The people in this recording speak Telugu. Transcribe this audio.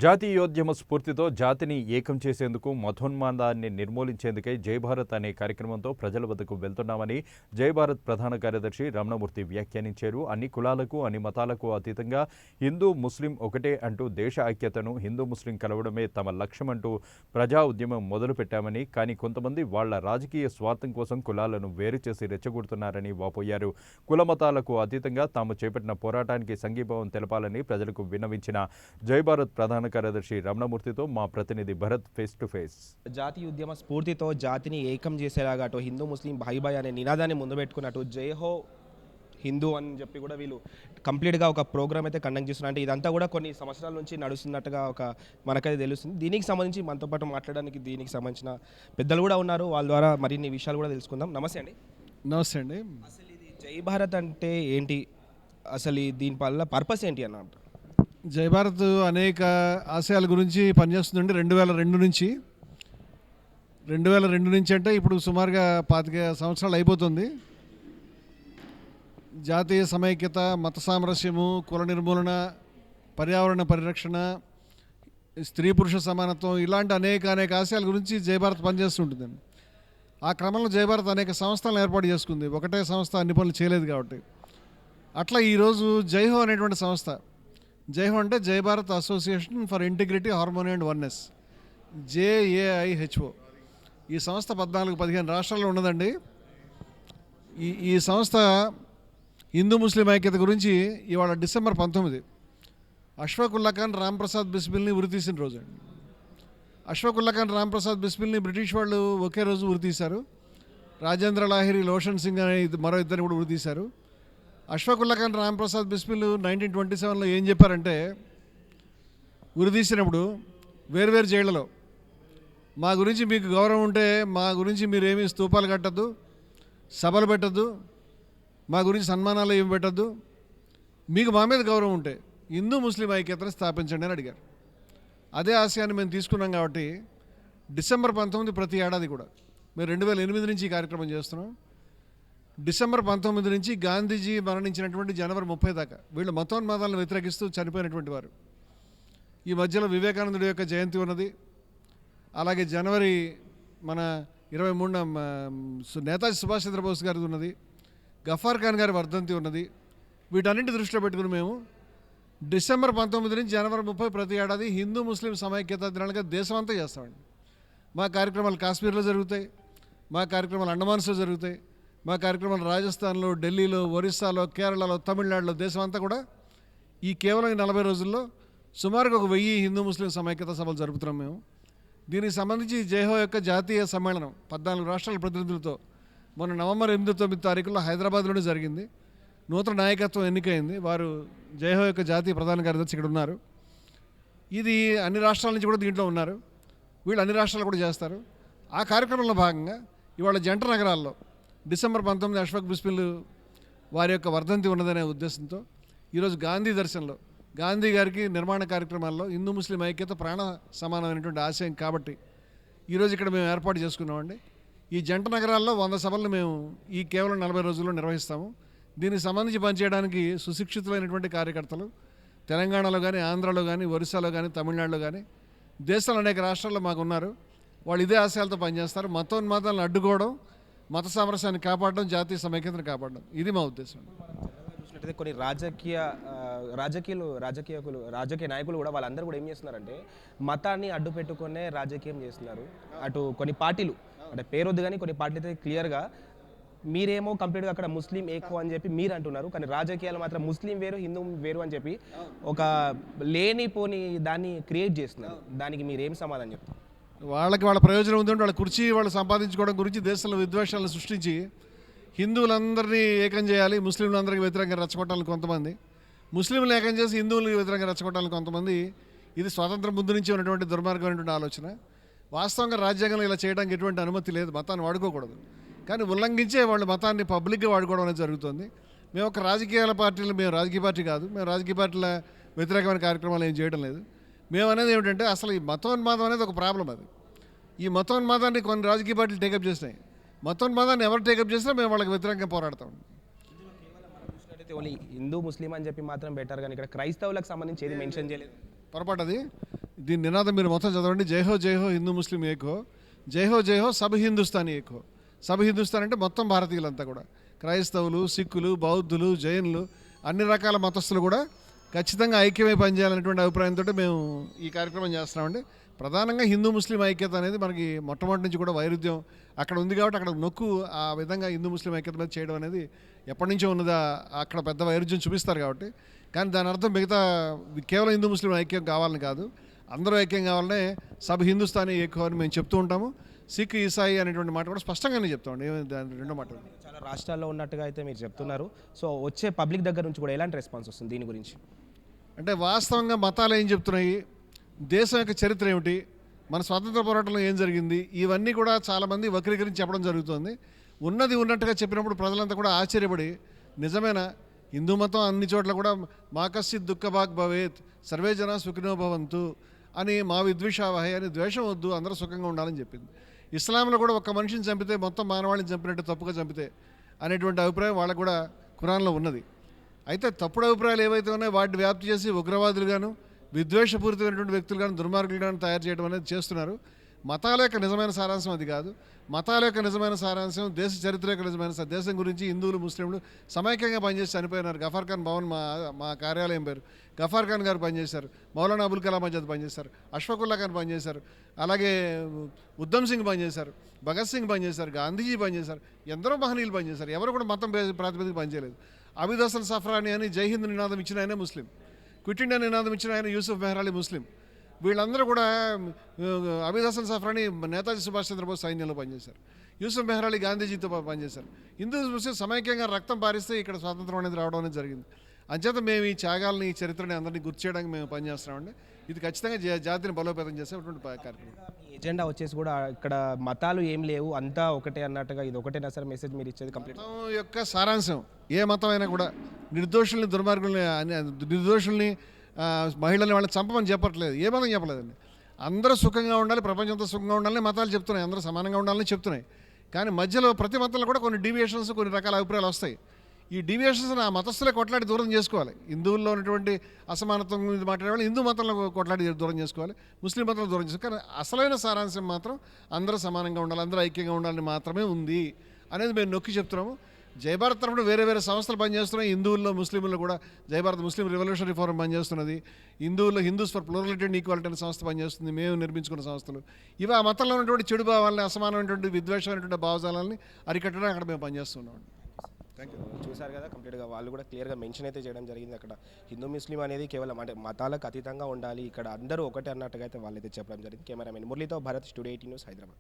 జాతీయోద్యమ స్ఫూర్తితో జాతిని ఏకం చేసేందుకు మతోన్మాదాన్ని నిర్మూలించేందుకై జై భారత్ అనే కార్యక్రమంతో ప్రజల వద్దకు వెళ్తున్నామని జై భారత్ ప్రధాన కార్యదర్శి రమణమూర్తి వ్యాఖ్యానించారు. అన్ని కులాలకు అన్ని మతాలకు అతీతంగా హిందూ ముస్లిం ఒకటే అంటూ దేశ ఐక్యతను హిందూ ముస్లిం కలవడమే తమ లక్ష్యమంటూ ప్రజా ఉద్యమం మొదలుపెట్టామని, కానీ కొంతమంది వాళ్ల రాజకీయ స్వార్థం కోసం కులాలను వేరు చేసి రెచ్చగొడుతున్నారని వాపోయారు. కుల మతాలకు అతీతంగా తాము చేపట్టిన పోరాటానికి సంఘీభావం తెలపాలని ప్రజలకు విన్నవించిన జై భారత్ ప్రధాన కార్యదర్శి రమణమూర్తితో మా ప్రతినిధి భరత్ ఫేస్ టు ఫేస్. జాతీయ ఉద్యమ స్ఫూర్తితో జాతిని ఏకం చేసేలాగా అటు హిందూ ముస్లిం భాయ్ భాయ్ అనే నినాదాన్ని ముందు పెట్టుకున్నట్టు జై హో హిందూ అని చెప్పి కూడా వీళ్ళు కంప్లీట్గా ఒక ప్రోగ్రామ్ అయితే కండక్ట్ చేస్తున్నారు. అంటే ఇదంతా కూడా కొన్ని సంవత్సరాల నుంచి నడుస్తున్నట్టుగా మనకైతే తెలుస్తుంది. దీనికి సంబంధించి మనతో పాటు మాట్లాడడానికి దీనికి సంబంధించిన పెద్దలు కూడా ఉన్నారు. వాళ్ళ ద్వారా మరిన్ని విషయాలు కూడా తెలుసుకుందాం. నమస్తే అండి. నమస్తే అండి. అసలు ఇది జై భారత్ అంటే ఏంటి, అసలు దీనివల్ల పర్పస్ ఏంటి అన్నమాట? జై భారత్ అనేక ఆశయాల గురించి పనిచేస్తుందండి. 2002 నుంచి అంటే ఇప్పుడు సుమారుగా 25 సంవత్సరాలు అయిపోతుంది. జాతీయ సమైక్యత, మత సామరస్యము, కుల నిర్మూలన, పర్యావరణ పరిరక్షణ, స్త్రీ పురుష సమానత్వం, ఇలాంటి అనేక ఆశయాల గురించి జై భారత్ పనిచేస్తుంటుందండి. ఆ క్రమంలో జై భారత్ అనేక సంస్థలను ఏర్పాటు చేసుకుంది. ఒకటే సంస్థ అన్ని పనులు చేయలేదు కాబట్టి. అట్లా ఈరోజు జైహో అనేటువంటి సంస్థ, జైహో అంటే జై Bharat association for integrity, harmony and oneness, JAIHO. ఈ సంస్థ 14-15 రాష్ట్రాల్లో ఉన్నదండి. ఈ సంస్థ హిందూ ముస్లిం ఐక్యత గురించి ఇవాళ డిసెంబర్ 19 అష్ఫాకుల్లా ఖాన్ రాంప్రసాద్ బిస్మిల్ని ఉరితీసిన రోజు అండి. అష్ఫాకుల్లా ఖాన్ రాంప్రసాద్ బిస్మిల్ని బ్రిటిష్ వాళ్ళు ఒకే రోజు ఉరితీశారు. రాజేంద్ర లాహిరి, లోషన్ సింగ్ అనే మరో ఇద్దరిని కూడా ఉరితీశారు. అష్ఫాకుల్లా ఖాన్ రాంప్రసాద్ బిస్మిల్ 1927లో ఏం చెప్పారంటే, ఉరితీసినప్పుడు వేరువేరు జైళ్లలో మా గురించి మీకు గౌరవం ఉంటే మా గురించి మీరేమీ స్తూపాలు కట్టద్దు, సభలు పెట్టద్దు, మా గురించి సన్మానాలు ఏమి పెట్టద్దు, మీకు మా మీద గౌరవం ఉంటే హిందూ ముస్లిం ఐక్యతను స్థాపించండి అని అడిగారు. అదే ఆశయాన్ని మేము తీసుకున్నాం కాబట్టి డిసెంబర్ 19 ప్రతి ఏడాది కూడా మేము 2008 నుంచి ఈ కార్యక్రమం చేస్తున్నాం. డిసెంబర్ 19 నుంచి గాంధీజీ మరణించినటువంటి జనవరి 30 దాకా వీళ్ళు మతోన్మాదాలను వ్యతిరేకిస్తూ చనిపోయినటువంటి వారు. ఈ మధ్యలో వివేకానందుడి యొక్క జయంతి ఉన్నది. అలాగే జనవరి మన 23న నేతాజీ సుభాష్ చంద్రబోస్ గారిది ఉన్నది. గఫార్ ఖాన్ గారి వర్ధంతి ఉన్నది. వీటన్నింటి దృష్టిలో పెట్టుకుని మేము డిసెంబర్ 19 నుంచి జనవరి 30 ప్రతి ఏడాది హిందూ ముస్లిం సమైక్యత దినాలుగా దేశమంతా చేస్తామండి. మా కార్యక్రమాలు కాశ్మీర్లో జరుగుతాయి, మా కార్యక్రమాలు అండమాన్స్లో జరుగుతాయి, మా కార్యక్రమాలు రాజస్థాన్లో, ఢిల్లీలో, ఒరిస్సాలో, కేరళలో, తమిళనాడులో, దేశం అంతా కూడా ఈ కేవలం 40 రోజుల్లో సుమారుగా 1000 హిందూ ముస్లిం సమైక్యత సభలు జరుపుతున్నాం మేము. దీనికి సంబంధించి జైహో యొక్క జాతీయ సమ్మేళనం 14 రాష్ట్రాల ప్రతినిధులతో మొన్న నవంబర్ 8-9 తారీఖుల్లో హైదరాబాద్లోనే జరిగింది. నూతన నాయకత్వం ఎన్నికైంది. వారు జైహో యొక్క జాతీయ ప్రధాన కార్యదర్శి ఇక్కడ ఉన్నారు. ఇది అన్ని రాష్ట్రాల నుంచి కూడా దీంట్లో ఉన్నారు. వీళ్ళు అన్ని రాష్ట్రాలు కూడా చేస్తారు. ఆ కార్యక్రమంలో భాగంగా ఇవాళ జంట నగరాల్లో డిసెంబర్ 19 అష్ఫాక్ బిస్మిల్ వారి యొక్క వర్ధంతి ఉన్నదనే ఉద్దేశంతో ఈరోజు గాంధీ దర్శనంలో గాంధీ గారికి నిర్మాణ కార్యక్రమాల్లో హిందూ ముస్లిం ఐక్యత ప్రాణ సమానమైనటువంటి ఆశయం కాబట్టి ఈరోజు ఇక్కడ మేము ఏర్పాటు చేసుకున్నామండి. ఈ జంట నగరాల్లో 100 సభలను మేము ఈ కేవలం 40 రోజుల్లో నిర్వహిస్తాము. దీనికి సంబంధించి పనిచేయడానికి సుశిక్షితులైనటువంటి కార్యకర్తలు తెలంగాణలో కానీ, ఆంధ్రాలో కానీ, ఒరిస్సాలో కానీ, తమిళనాడులో కానీ, దేశంలో అనేక రాష్ట్రాల్లో మాకు ఉన్నారు. వాళ్ళు ఇదే ఆశయాలతో పనిచేస్తారు. మతోన్మాదాలను అడ్డుకోవడం, మత సామరస్యాన్ని కాపాడడం, జాతీయ సమైక్యతను కాపాడడం, ఇది మా ఉద్దేశం. చూసినట్టయితే కొన్ని రాజకీయ నాయకులు కూడా వాళ్ళందరూ కూడా ఏం చేస్తున్నారంటే మతాన్ని అడ్డు పెట్టుకునే రాజకీయం చేస్తున్నారు. అటు కొన్ని పార్టీలు అంటే పేరొద్దు కానీ కొన్ని పార్టీలు అయితే క్లియర్గా మీరేమో కంప్లీట్గా అక్కడ ముస్లిం ఎక్కువ అని చెప్పి మీరు అంటున్నారు, కానీ రాజకీయాలు మాత్రం ముస్లిం వేరు హిందూ వేరు అని చెప్పి ఒక లేనిపోని దాన్ని క్రియేట్ చేస్తున్నారు. దానికి మీరేం సమాధానం చెప్తారు? వాళ్ళ ప్రయోజనం ఉందంటే వాళ్ళ కుర్చీ వాళ్ళు సంపాదించుకోవడం గురించి దేశంలో విద్వేషాలను సృష్టించి హిందువులందరినీ ఏకం చేయాలి, ముస్లింలందరికీ వ్యతిరేకంగా రెచ్చగొట్టాలని కొంతమంది, ముస్లింలు ఏకం చేసి హిందువులకు వ్యతిరేకంగా రెచ్చగొట్టాలని కొంతమంది. ఇది స్వాతంత్రం ముందు నుంచి ఉన్నటువంటి దుర్మార్గమైనటువంటి ఆలోచన. వాస్తవంగా రాజ్యాంగంలో ఇలా చేయడానికి ఎటువంటి అనుమతి లేదు. మతాన్ని వాడుకోకూడదు. కానీ ఉల్లంఘించే వాళ్ళు మతాన్ని పబ్లిక్గా వాడుకోవడం అనేది జరుగుతుంది. మేము ఒక రాజకీయ పార్టీ కాదు, మేము రాజకీయ పార్టీల వ్యతిరేకమైన కార్యక్రమాలు ఏం చేయడం లేదు. మేము అనేది ఏమిటంటే అసలు ఈ మతోన్మాదం అనేది ఒక ప్రాబ్లం. అది ఈ మతోన్మాదాన్ని కొన్ని రాజకీయ పార్టీలు టేకప్ చేసినాయి. మతోన్మాదాన్ని ఎవరు టేకప్ చేసినా మేము వాళ్ళకి వ్యతిరేకంగా పోరాడతాం. ఓన్లీ హిందూ ముస్లిం అని చెప్పి మాత్రం బెటర్, కానీ ఇక్కడ క్రైస్తవులకు సంబంధించి ఏది మెన్షన్ చేయలేదు. పొరపాటు అది. దీని నినాదం మీరు మొత్తం చదవండి. జై హో హిందూ ముస్లిం ఏకో, జై హో సబ్ హిందుస్థానీ ఏకో. సబ్ హిందుస్థాన్ అంటే మొత్తం భారతీయులంతా కూడా, క్రైస్తవులు, సిక్కులు, బౌద్ధులు, జైనులు, అన్ని రకాల మతస్థులు కూడా ఖచ్చితంగా ఐక్యమై పనిచేయాలనేటువంటి అభిప్రాయంతో మేము ఈ కార్యక్రమం చేస్తున్నామండి. ప్రధానంగా హిందూ ముస్లిం ఐక్యత అనేది మనకి మొట్టమొదటి నుంచి కూడా వైరుధ్యం అక్కడ ఉంది కాబట్టి అక్కడ నొక్కు ఆ విధంగా హిందూ ముస్లిం ఐక్యత మీద చేయడం అనేది ఎప్పటి నుంచో ఉన్నదా, అక్కడ పెద్ద వైరుధ్యం చూపిస్తారు కాబట్టి. కానీ దాని అర్థం మిగతా కేవలం హిందూ ముస్లిం ఐక్యం కావాలని కాదు, అందరూ ఐక్యం కావాలనే సబ్ హిందుస్థానీ ఏకో అని మేము చెప్తూ ఉంటాము. సిక్ ఈసాయి అనేటువంటి మాట కూడా స్పష్టంగానే చెప్తామండి. దాని రెండో మాట చాలా రాష్ట్రాల్లో ఉన్నట్టుగా అయితే మీరు చెప్తున్నారు. సో వచ్చే పబ్లిక్ దగ్గర నుంచి కూడా ఎలాంటి రెస్పాన్స్ వస్తుంది దీని గురించి? అంటే వాస్తవంగా మతాలు ఏం చెప్తున్నాయి, దేశం యొక్క చరిత్ర ఏమిటి, మన స్వాతంత్ర పోరాటంలో ఏం జరిగింది, ఇవన్నీ కూడా చాలామంది వక్రీకరించి చెప్పడం జరుగుతుంది. ఉన్నది ఉన్నట్టుగా చెప్పినప్పుడు ప్రజలంతా కూడా ఆశ్చర్యపడి, నిజమేనా హిందూ మతం అన్ని చోట్ల కూడా మాకస్సి దుఃఖభాగ్ భవేత్ సర్వే జన సుఖినో భవంతు అని, మా విద్వేషావహై అని, ద్వేషం వద్దు అందరూ సుఖంగా ఉండాలని చెప్పింది. ఇస్లాంలో కూడా ఒక్క మనిషిని చంపితే మొత్తం మానవాళిని చంపినట్టు తప్పుగా చంపితే అనేటువంటి అభిప్రాయం వాళ్ళకు కూడా ఖురాన్లో ఉన్నది. అయితే తప్పుడు అభిప్రాయాలు ఏవైతే ఉన్నాయో వాటిని వ్యాప్తి చేసి ఉగ్రవాదులుగాను, విద్వేషపూరితమైనటువంటి వ్యక్తులుగాను, దుర్మార్గులుగాను తయారు చేయడం అనేది చేస్తున్నారు. మతాల యొక్క నిజమైన సారాంశం అది కాదు. మతాల యొక్క నిజమైన సారాంశం దేశ చరిత్ర యొక్క నిజమైన దేశం గురించి హిందువులు ముస్లింలు సమైక్యంగా పనిచేసి చనిపోయినారు. గఫార్ ఖాన్ భవన్ మా కార్యాలయం పేరు. గఫార్ ఖాన్ గారు పనిచేశారు, మౌలానా అబుల్ కలాం ఆజాద్ పనిచేశారు, అష్ఫాకుల్లా ఖాన్ పనిచేశారు, అలాగే ఉద్దమ్ సింగ్ పనిచేశారు, భగత్ సింగ్ పనిచేశారు, గాంధీజీ పనిచేశారు, ఎందరో మహనీయులు పనిచేశారు. ఎవరు కూడా మతం ప్రాతిపదిక పనిచేయలేదు. అబీద్ హసన్ సఫ్రాని అని జై హింద్ నినాదం ఇచ్చిన ఆయన ముస్లిం, క్విట్ ఇండియా నినాదం ఇచ్చిన ఆయన యూసుఫ్ మెహ్రాలీ ముస్లిం. వీళ్ళందరూ కూడా అబీద్ హసన్ సఫ్రాని నేతాజీ సుభాష్ చంద్రబోస్ సైన్యంలో పనిచేశారు, యూసుఫ్ మెహ్రాలీ గాంధీజీతో పనిచేశారు. హిందూ ముస్లిం సమైక్యంగా రక్తం పారిస్తే ఇక్కడ స్వాతంత్రం అనేది రావడం అనేది జరిగింది. అంచేత మేము ఈ త్యాగాలని, ఈ చరిత్రని అందరినీ గుర్తు చేయడానికి మేము పనిచేస్తున్నామండి. ఇది ఖచ్చితంగా జాతిని బలోపేతం చేసేటువంటి కార్యక్రమం. మీ ఎజెండా వచ్చేసి కూడా ఇక్కడ మతాలు ఏం లేవు, అంతా ఒకటే అన్నట్టుగా, ఇది ఒకటేనా సార్ మెసేజ్ మీరు ఇచ్చేది కంప్లీట్? మతం యొక్క సారాంశం ఏ మతం అయినా కూడా నిర్దోషుల్ని, దుర్మార్గుల్ని, నిర్దోషుల్ని, మహిళల్ని వాళ్ళని చంపమని చెప్పట్లేదు. ఏ మతం చెప్పలేదండి. అందరూ సుఖంగా ఉండాలి, ప్రపంచంతో సుఖంగా ఉండాలని మతాలు చెప్తున్నాయి, అందరూ సమానంగా ఉండాలని చెప్తున్నాయి. కానీ మధ్యలో ప్రతి మతంలో కూడా కొన్ని డీవియేషన్స్, కొన్ని రకాల అభిప్రాయాలు వస్తాయి. ఈ డీవియేషన్స్ ఆ మతస్థులే కొట్లాడి దూరం చేసుకోవాలి. హిందువుల్లో ఉన్నటువంటి అసమానత్వం గురించి మాట్లాడే వాళ్ళు హిందూ మతంలో కొట్లాడి దూరం చేసుకోవాలి, ముస్లిం మతంలో దూరం చేసుకోవాలి. కానీ అసలైన సారాంశం మాత్రం అందరూ సమానంగా ఉండాలి, అందరూ ఐక్యంగా ఉండాలని మాత్రమే ఉంది అనేది మేము నొక్కి చెప్తున్నాము. జయభారత్ తరఫున వేరే వేరే సంస్థలు పనిచేస్తున్నాయి. హిందువుల్లో, ముస్లింల్లో కూడా జయభారత్ ముస్లిం రెవల్యూషనరీ ఫోరం పనిచేస్తున్నది. హిందువుల్లో Hindus for plurality and equality అనే సంస్థ పనిచేస్తుంది, మేము నిర్మించుకున్న సంస్థలు. ఇవి ఆ మతంలో ఉన్నటువంటి చెడు భావాలని, అసమానమైనటువంటి విద్వేషమైనటువంటి భావజాలని అరికట్టడానికి అక్కడ మేము పనిచేస్తున్నాం. Thank you. చూసారు కదా, కంప్లీట్గా వాళ్ళు కూడా క్లియర్గా మెన్షన్ అయితే చేయడం జరిగింది. అక్కడ హిందూ ముస్లిం అనేది కేవలం అంటే మతాలకు అతీతంగా ఉండాలి, ఇక్కడ అందరూ ఒకటే అన్నట్టుగా అయితే వాళ్ళైతే చెప్పడం జరిగింది. కెమెరామెన్ మురళితో భరత్, స్టూడియో 18 న్యూస్, హైదరాబాద్.